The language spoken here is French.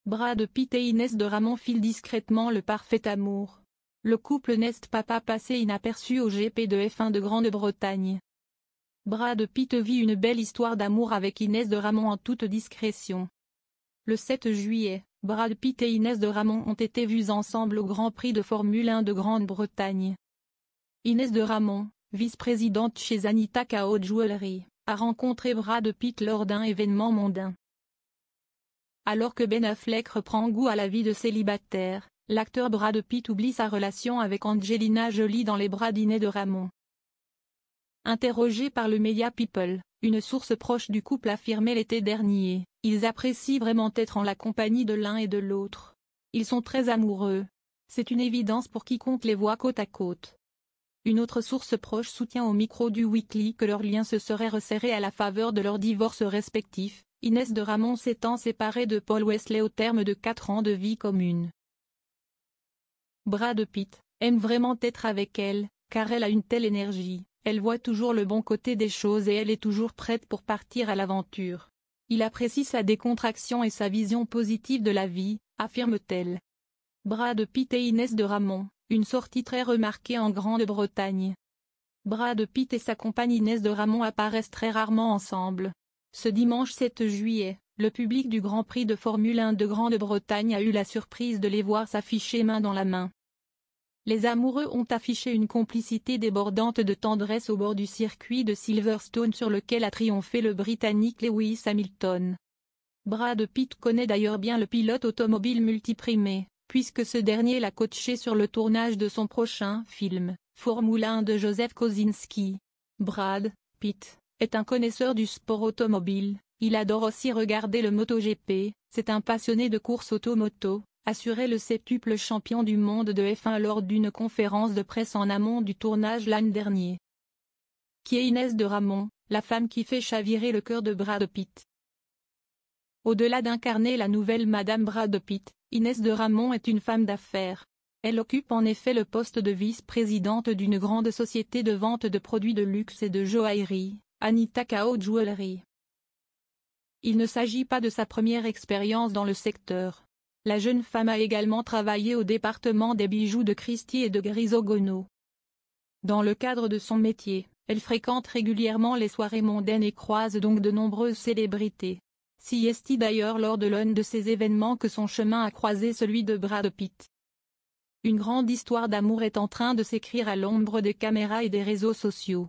Brad Pitt et Inès de Ramon filent discrètement le parfait amour. Le couple n'est pas passé inaperçu au GP de F1 de Grande-Bretagne. Brad Pitt vit une belle histoire d'amour avec Inès de Ramon en toute discrétion. Le 7 juillet, Brad Pitt et Inès de Ramon ont été vus ensemble au Grand Prix de Formule 1 de Grande-Bretagne. Inès de Ramon, vice-présidente chez Anita Kao Jewelry, a rencontré Brad Pitt lors d'un événement mondain. Alors que Ben Affleck reprend goût à la vie de célibataire, l'acteur Brad Pitt oublie sa relation avec Angelina Jolie dans les bras d'Inès de Ramon. Interrogé par le média People, une source proche du couple affirmait l'été dernier, ils apprécient vraiment être en la compagnie de l'un et de l'autre. Ils sont très amoureux. C'est une évidence pour quiconque les voit côte à côte. Une autre source proche soutient au micro du Weekly que leur lien se serait resserré à la faveur de leur divorce respectif, Inès de Ramon s'étant séparée de Paul Wesley au terme de 4 ans de vie commune. Brad Pitt aime vraiment être avec elle, car elle a une telle énergie, elle voit toujours le bon côté des choses et elle est toujours prête pour partir à l'aventure. Il apprécie sa décontraction et sa vision positive de la vie, affirme-t-elle. Brad Pitt et Inès de Ramon, une sortie très remarquée en Grande-Bretagne. Brad Pitt et sa compagne Inès de Ramon apparaissent très rarement ensemble. Ce dimanche 7 juillet, le public du Grand Prix de Formule 1 de Grande-Bretagne a eu la surprise de les voir s'afficher main dans la main. Les amoureux ont affiché une complicité débordante de tendresse au bord du circuit de Silverstone sur lequel a triomphé le Britannique Lewis Hamilton. Brad Pitt connaît d'ailleurs bien le pilote automobile multiprimé, puisque ce dernier l'a coaché sur le tournage de son prochain film, Formule 1 de Joseph Kosinski. Brad Pitt est un connaisseur du sport automobile, il adore aussi regarder le MotoGP, c'est un passionné de course automoto, assurait le septuple champion du monde de F1 lors d'une conférence de presse en amont du tournage l'an dernier. Qui est Inès de Ramon, la femme qui fait chavirer le cœur de Brad Pitt? Au-delà d'incarner la nouvelle Madame Brad Pitt, Inès de Ramon est une femme d'affaires. Elle occupe en effet le poste de vice-présidente d'une grande société de vente de produits de luxe et de joaillerie, Anita Kao Jewelry. Il ne s'agit pas de sa première expérience dans le secteur. La jeune femme a également travaillé au département des bijoux de Christie et de Grisogono. Dans le cadre de son métier, elle fréquente régulièrement les soirées mondaines et croise donc de nombreuses célébrités. Si est d'ailleurs lors de l'un de ces événements que son chemin a croisé celui de Brad Pitt. Une grande histoire d'amour est en train de s'écrire à l'ombre des caméras et des réseaux sociaux.